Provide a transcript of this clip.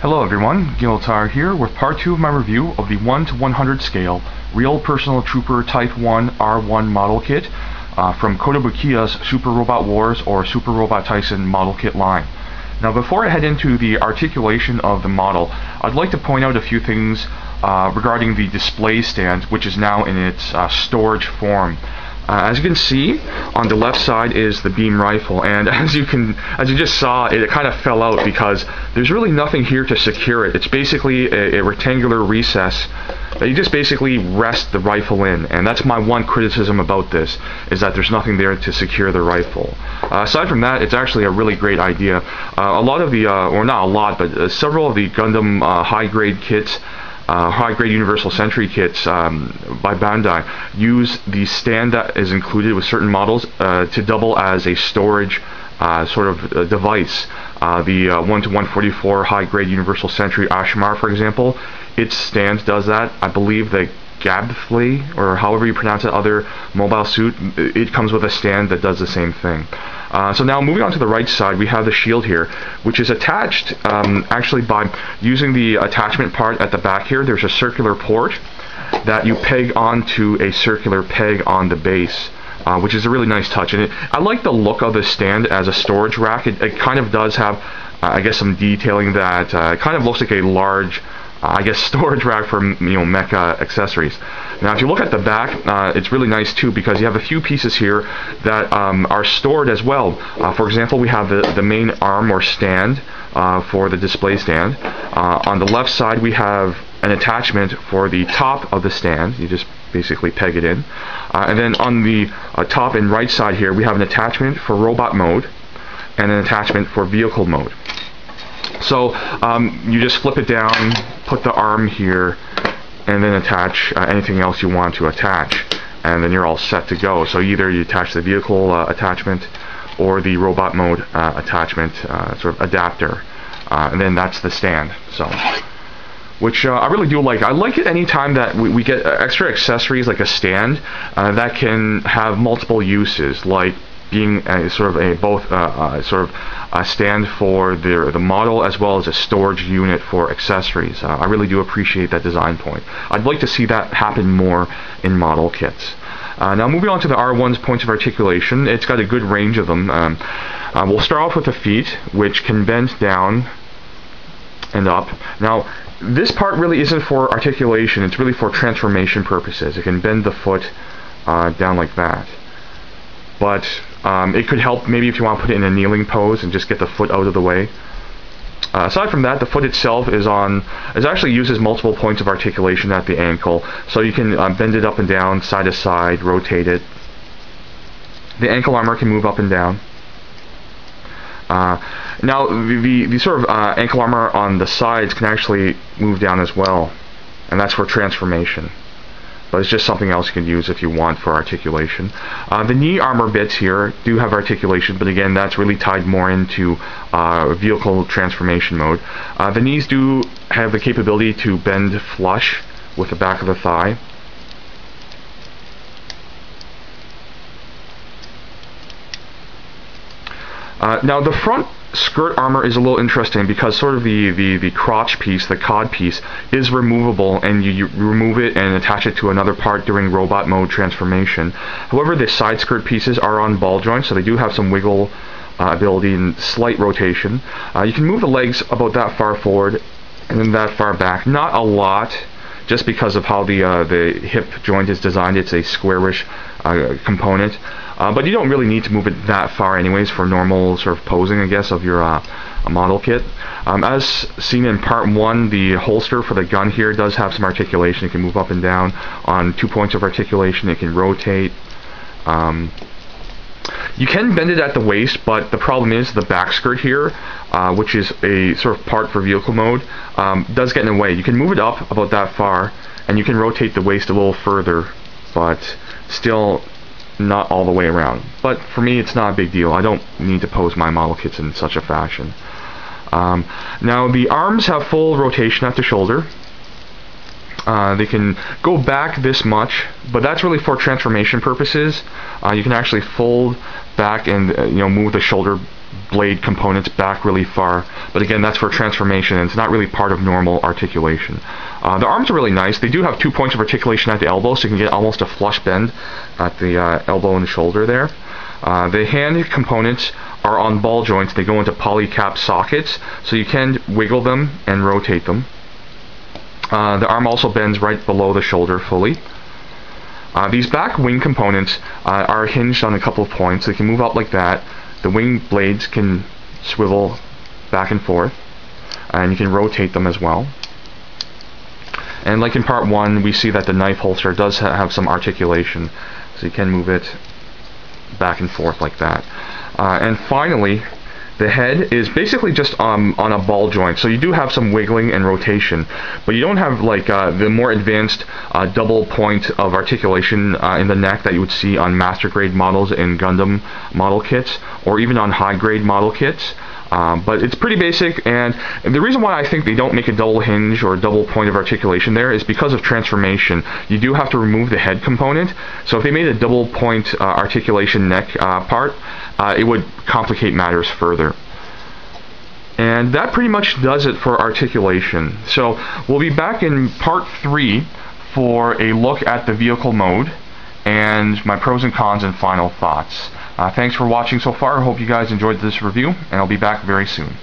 Hello everyone, Giltar here with part 2 of my review of the 1 to 100 scale Real Personal Trooper Type 1 R-1 model kit from Kotobukiya's Super Robot Wars or Super Robot Taisen model kit line. Now before I head into the articulation of the model, I'd like to point out a few things regarding the display stand, which is now in its storage form. As you can see, on the left side is the beam rifle, and as you just saw, it kind of fell out because there's really nothing here to secure it. It's basically a rectangular recess that you just basically rest the rifle in, and that's my one criticism about this, is that there's nothing there to secure the rifle. Aside from that, it's actually a really great idea. A lot of the, or not a lot, but several of the Gundam high-grade kits, high-grade Universal Sentry kits by Bandai use the stand that is included with certain models to double as a storage sort of device. The 1 to 144 high-grade Universal Sentry Ashmar, for example, its stand does that. I believe the Gabfly, or however you pronounce it, other mobile suit, it comes with a stand that does the same thing. So now moving on to the right side, we have the shield here, which is attached actually by using the attachment part at the back here. There's a circular port that you peg onto a circular peg on the base, which is a really nice touch. And I like the look of the stand as a storage rack. It kind of does have, I guess, some detailing that kind of looks like a large, I guess, storage rack for mecha accessories. Now if you look at the back, it's really nice too, because you have a few pieces here that are stored as well. For example, we have the main arm or stand for the display stand. On the left side we have an attachment for the top of the stand. You just basically peg it in. And then on the top and right side here we have an attachment for robot mode and an attachment for vehicle mode. So you just flip it down, put the arm here, and then attach anything else you want to attach, and then you're all set to go. So either you attach the vehicle attachment or the robot mode attachment, sort of adapter, and then that's the stand. So, which I really do like. I like it anytime that we get extra accessories like a stand that can have multiple uses, like being sort of a stand for the model as well as a storage unit for accessories. I really do appreciate that design point. I'd like to see that happen more in model kits. Now moving on to the R1's points of articulation, it's got a good range of them. We'll start off with the feet, which can bend down and up. Now this part really isn't for articulation, it's really for transformation purposes. It can bend the foot down like that. But it could help maybe if you want to put it in a kneeling pose and just get the foot out of the way. Aside from that, the foot itself is actually uses multiple points of articulation at the ankle, so you can bend it up and down, side to side, rotate it. The ankle armor can move up and down. Now the sort of ankle armor on the sides can actually move down as well, and that's for transformation. But it's just something else you can use if you want for articulation. The knee armor bits here do have articulation, but again, that's really tied more into vehicle transformation mode. The knees do have the capability to bend flush with the back of the thigh. Now the front skirt armor is a little interesting because sort of the crotch piece, the cod piece, is removable, and you remove it and attach it to another part during robot mode transformation. However, the side skirt pieces are on ball joints, so they do have some wiggle ability and slight rotation. You can move the legs about that far forward and then that far back. Not a lot, just because of how the hip joint is designed. It's a squarish component. But you don't really need to move it that far anyways for normal sort of posing, I guess, of your model kit. As seen in part 1, the holster for the gun here does have some articulation. It can move up and down on 2 points of articulation. It can rotate. You can bend it at the waist, but the problem is the back skirt here, which is a sort of part for vehicle mode, does get in the way. You can move it up about that far, and you can rotate the waist a little further, but still not all the way around. But for me, it's not a big deal. I don't need to pose my model kits in such a fashion. Now the arms have full rotation at the shoulder. They can go back this much, but that's really for transformation purposes. You can actually fold back and move the shoulder blade components back really far, but again, that's for transformation, and it's not really part of normal articulation. The arms are really nice. They do have 2 points of articulation at the elbow, so you can get almost a flush bend at the elbow and shoulder there. The hand components are on ball joints. They go into polycap sockets, so you can wiggle them and rotate them. The arm also bends right below the shoulder fully. These back wing components are hinged on a couple of points. They can move out like that. The wing blades can swivel back and forth, and you can rotate them as well. And like in part 1, we see that the knife holster does have some articulation, so you can move it back and forth like that. And finally, the head is basically just on a ball joint, so you do have some wiggling and rotation, but you don't have like the more advanced double point of articulation in the neck that you would see on master grade models in Gundam model kits, or even on high grade model kits. But it's pretty basic, and the reason why I think they don't make a double hinge or double point of articulation there is because of transformation. You do have to remove the head component, so if they made a double point articulation neck part, it would complicate matters further. And that pretty much does it for articulation. So we'll be back in part 3 for a look at the vehicle mode and my pros and cons and final thoughts. Thanks for watching so far. I hope you guys enjoyed this review, and I'll be back very soon.